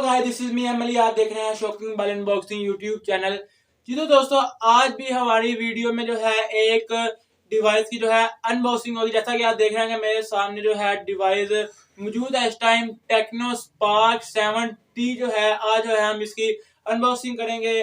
Guys, this is me Emily. आप देख रहे हैं shocking mobile unboxing YouTube channel. जी तो दोस्तों, आज भी हमारी वीडियो में जो है एक डिवाइस की जो है अनबॉक्सिंग होगी। जैसा कि आप देख रहे हैं कि मेरे सामने जो है डिवाइस मौजूद है इस टाइम, टेक्नो स्पार्क 7T जो है। आज जो है हम इसकी अनबॉक्सिंग करेंगे।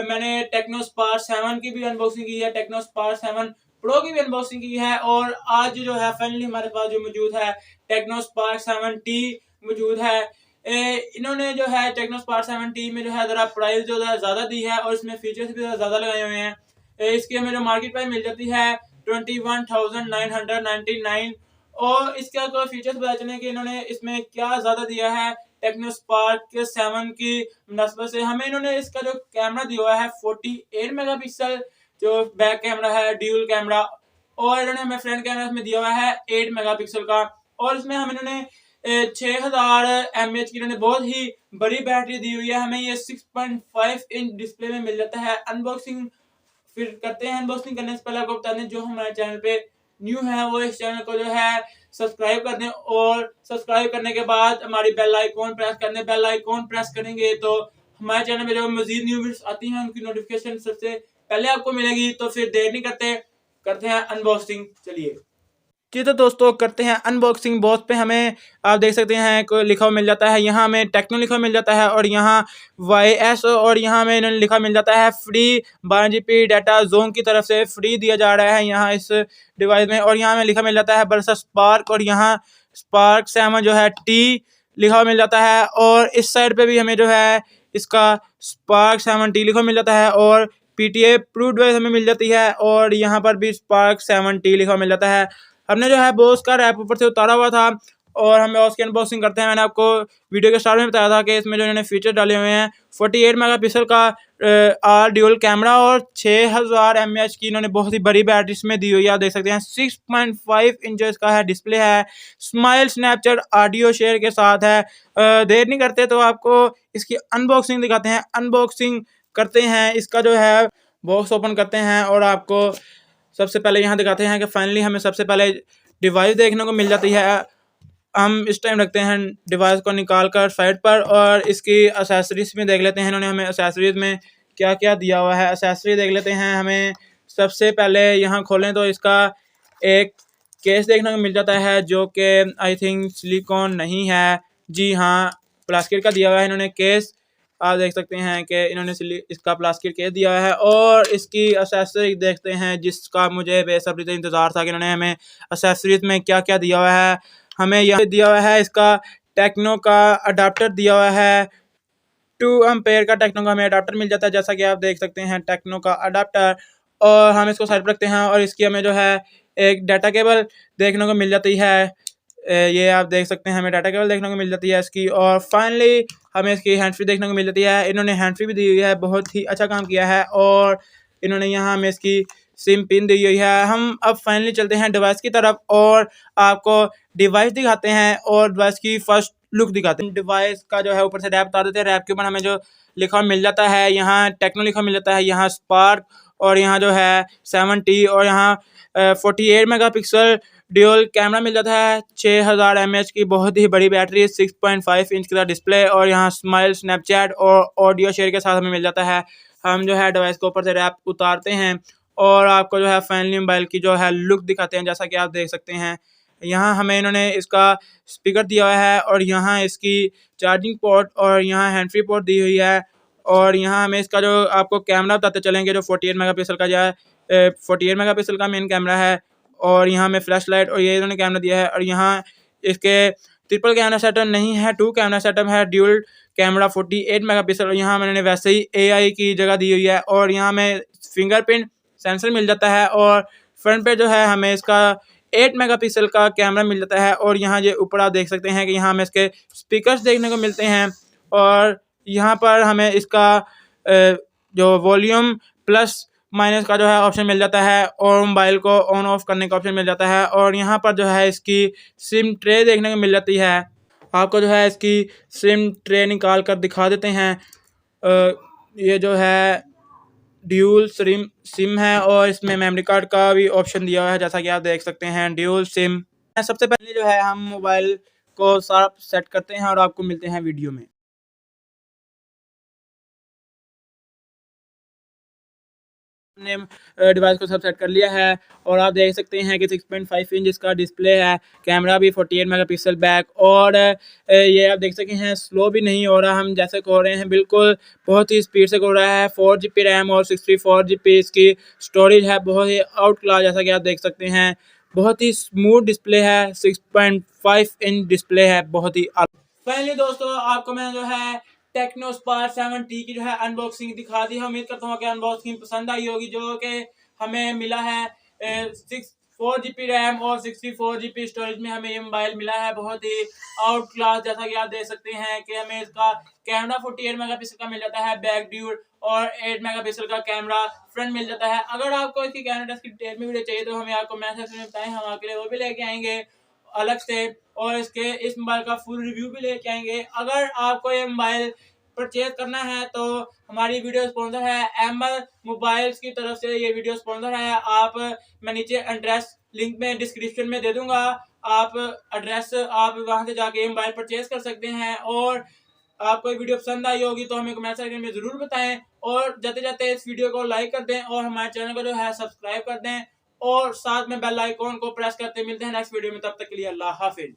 मैंने टेक्नो स्पार्क 7 की भी अनबॉक्सिंग की है, टेक्नो स्पार्क 7 प्रो की भी अनबॉक्सिंग की है, और आज जो है फाइनली हमारे पास जो मौजूद है टेक्नो स्पार्क 7T मौजूद है। इन्होंने जो है टेक्नो स्पार्क 7T में जो है जरा प्राइस जो है ज्यादा दी है, और इसमें फीचर्स भी ज्यादा लगाए हुए हैं। इसकी हमें जो मार्केट प्राइस मिल जाती है 21,999, और इसका कोई फीचर्स पता चले कि इन्होंने इसमें क्या ज्यादा दिया है टेक्नो स्पार्क के 7 की नस्बत से। हमें इन्होंने इसका जो कैमरा दिया हुआ है 48 मेगापिक्सल जो बैक कैमरा है, ड्यूल कैमरा, और इन्होंने हमें फ्रंट कैमरा इसमें दिया हुआ है 8 मेगापिक्सल का। और इसमें हम इन्होंने 6000 mAh की इन्होंने बहुत ही बड़ी बैटरी दी हुई है। हमें ये 6.5 इंच डिस्प्ले में मिल जाता है। अनबॉक्सिंग फिर करते हैं। अनबॉक्सिंग करने से पहले आपको बता दें, जो हमारे चैनल पे न्यू है वो इस चैनल को जो है सब्सक्राइब कर दें, और सब्सक्राइब करने के बाद हमारी बेल आइकॉन प्रेस कर दें। बेल आइकॉन प्रेस करेंगे तो हमारे चैनल में जो मजीद न्यू वीडियोस आती हैं उनकी नोटिफिकेशन सबसे पहले आपको मिलेगी। तो फिर देर नहीं करते हैं अनबॉक्सिंग। चलिए जी तो दोस्तों, करते हैं अनबॉक्सिंग। बॉक्स पे हमें आप देख सकते हैं को लिखा हुआ मिल जाता है। यहाँ हमें टेक्नो लिखा मिल जाता है, और यहाँ YS, और यहाँ हमें इन्होंने लिखा मिल जाता है फ्री 12 GB डाटा जोन की तरफ से फ्री दिया जा रहा है यहाँ इस डिवाइस में। और यहाँ हमें लिखा मिल जाता है बरसा स्पार्क, और यहाँ स्पार्क 7 जो है T लिखा हुआ मिल जाता है। और इस साइड पे भी हमें जो है इसका स्पार्क 7T लिखा मिल जाता है, और PTA प्रूव डिवाइस हमें मिल जाती है, और यहाँ पर भी स्पार्क 7T लिखा मिल जाता है। हमने जो है बोस का रैप ऊपर से उतारा हुआ था, और हम उसकी अनबॉक्सिंग करते हैं। मैंने आपको वीडियो के स्टार्ट में बताया था कि इसमें जो इन्होंने फीचर डाले हुए हैं 48 मेगापिक्सल का आर ड्यूल कैमरा, और 6000 mAh की इन्होंने बहुत ही बड़ी बैटरी इसमें दी हुई है। आप देख सकते हैं 6.5 इंचेस का है डिस्प्ले है। स्माइल स्नैपचैट ऑडियो शेयर के साथ है। देर नहीं करते तो आपको इसकी अनबॉक्सिंग दिखाते हैं। अनबॉक्सिंग करते हैं, इसका जो है बॉक्स ओपन करते हैं, और आपको सबसे पहले यहाँ दिखाते हैं कि फाइनली हमें सबसे पहले डिवाइस देखने को मिल जाती है। हम इस टाइम रखते हैं डिवाइस को निकाल कर साइड पर, और इसकी एसेसरीज में देख लेते हैं इन्होंने हमें एसेसरीज में क्या क्या दिया हुआ है। एसेसरी देख लेते हैं। हमें सबसे पहले यहाँ खोलें तो इसका एक केस देखने को मिल जाता है, जो कि आई थिंक सिलिकॉन नहीं है। जी हाँ, प्लास्टिक का दिया हुआ है इन्होंने केस। आप देख सकते हैं कि इन्होंने इसका प्लास्टिक केस दिया हुआ है, और इसकी एसेसरीज देखते हैं जिसका मुझे बेसब्री से इंतज़ार था कि इन्होंने हमें एसेसरीज में क्या क्या दिया हुआ है। हमें यह दिया हुआ है इसका टेक्नो का अडाप्टर दिया हुआ है। 2 एम्पेयर का टेक्नो का हमें अडाप्टर मिल जाता है, जैसा कि आप देख सकते हैं टेक्नो का अडाप्टर। और हम इसको साइड पर रखते हैं, और इसकी हमें जो है एक डाटा केबल देखने को मिल जाती है। ये आप देख सकते हैं हमें डाटा केबल देखने को मिल जाती है इसकी। और फाइनली हमें इसकी हैंड फ्री देखने को मिल जाती है। इन्होंने हैंड फ्री भी दी हुई है, बहुत ही अच्छा काम किया है। और इन्होंने यहाँ हमें इसकी सिम पिन दी हुई है। हम अब फाइनली चलते हैं डिवाइस की तरफ, और आपको डिवाइस दिखाते हैं और डिवाइस की फर्स्ट लुक दिखाते हैं। डिवाइस का जो है ऊपर से रैप उतार देते हैं। रैप के ऊपर हमें जो लिखा मिल जाता है, यहाँ टेक्नो लिखा मिल जाता है, यहाँ स्पार्क, और यहाँ जो है 7T, और यहाँ 48 मेगापिक्सल ड्यूल कैमरा मिल जाता है। 6000 mAh की बहुत ही बड़ी बैटरी, 6.5 इंच का डिस्प्ले, और यहाँ स्माइल स्नैपचैट और ऑडियो शेयर के साथ हमें मिल जाता है। हम जो है डिवाइस के ऊपर से रैप उतारते हैं, और आपको जो है फाइनली मोबाइल की जो है लुक दिखाते हैं। जैसा कि आप देख सकते हैं, यहाँ हमें इन्होंने इसका स्पीकर दिया हुआ है, और यहाँ इसकी चार्जिंग पोर्ट, और यहाँ हैंड फ्री पोर्ट दी हुई है। और यहाँ हमें इसका जो आपको कैमरा बताते चलेंगे, जो 48 मेगापिक्सल का जो है 48 मेगापिक्सल का मेन कैमरा है। और यहाँ हमें फ्लैश लाइट और ये इन्होंने कैमरा दिया है। और यहाँ इसके ट्रिपल कैमरा सेटअप नहीं है, 2 कैमरा सेटअप है, ड्यूल कैमरा 48 मेगापिक्सल। और यहाँ मैंने वैसे ही AI की जगह दी हुई है। और यहाँ हमें फिंगरप्रिंट सेंसर मिल जाता है, और फ्रंट पे जो है हमें इसका 8 मेगापिक्सल का कैमरा मिल जाता है। और यहाँ ये ऊपर आप देख सकते हैं कि यहाँ हमें इसके स्पीकर्स देखने को मिलते हैं, और यहाँ पर हमें इसका जो वॉल्यूम प्लस माइनस का जो है ऑप्शन मिल जाता है, और मोबाइल को ऑन ऑफ करने का ऑप्शन मिल जाता है। और यहाँ पर जो है इसकी सिम ट्रे देखने को मिल जाती है। आपको जो है इसकी सिम ट्रे निकाल कर दिखा देते हैं। ये जो है ड्यूल सिम है, और इसमें मेमोरी कार्ड का भी ऑप्शन दिया हुआ है, जैसा कि आप देख सकते हैं ड्यूल सिम। सबसे पहले जो है हम मोबाइल को सारा सेट करते हैं, और आपको मिलते हैं वीडियो में। हमने डिवाइस को सब सेट कर लिया है और आप देख सकते हैं कि 6.5 इंच इसका डिस्प्ले है। कैमरा भी 48 मेगापिक्सल बैक और ये आप देख सकते हैं स्लो भी नहीं हो रहा, हम जैसे कह रहे हैं बिल्कुल बहुत ही स्पीड से हो रहा है। 4GB रैम और 64GB इसकी स्टोरेज है, बहुत ही आउट क्लास जैसा कि आप देख सकते हैं। बहुत ही स्मूथ डिस्प्ले है, 6.5 इंच डिस्प्ले है, बहुत ही। फाइनली दोस्तों आपको मैं जो है टेक्नो स्पार्क 7T की जो है अनबॉक्सिंग दिखा दी है। उम्मीद करता हूँ कि अनबॉक्सिंग पसंद आई होगी। जो कि हमें मिला है 4GB रैम और 64GB स्टोरेज में हमें ये मोबाइल मिला है, बहुत ही आउट क्लास। जैसा कि आप देख सकते हैं कि हमें इसका कैमरा 48 मेगापिक्सल का मिल जाता है बैक ड्यूड और 8 मेगापिक्सल का कैमरा फ्रंट मिल जाता है। अगर आपको इसकी कैमरा की डिटेल में वीडियो चाहिए तो हमें आपको मैसेज में बताएं, हम आपके लिए वो भी लेके आएंगे अलग से, और इस मोबाइल का फुल रिव्यू भी लेके आएंगे। अगर आपको ये मोबाइल परचेज करना है तो हमारी वीडियो स्पॉन्सर है एमल मोबाइल्स की तरफ से, ये वीडियो स्पॉन्सर है। मैं नीचे एड्रेस लिंक में डिस्क्रिप्शन में दे दूंगा, आप एड्रेस आप वहां से जाके मोबाइल परचेज कर सकते हैं। और आपको वीडियो पसंद आई होगी तो हमें कमेंट सेक्शन में जरूर बताएं और जाते जाते इस वीडियो को लाइक कर दें और हमारे चैनल को जो है सब्सक्राइब कर दें और साथ में बेल आइकॉन को प्रेस करते। मिलते हैं नेक्स्ट वीडियो में, तब तक के लिए अल्लाह हाफिज।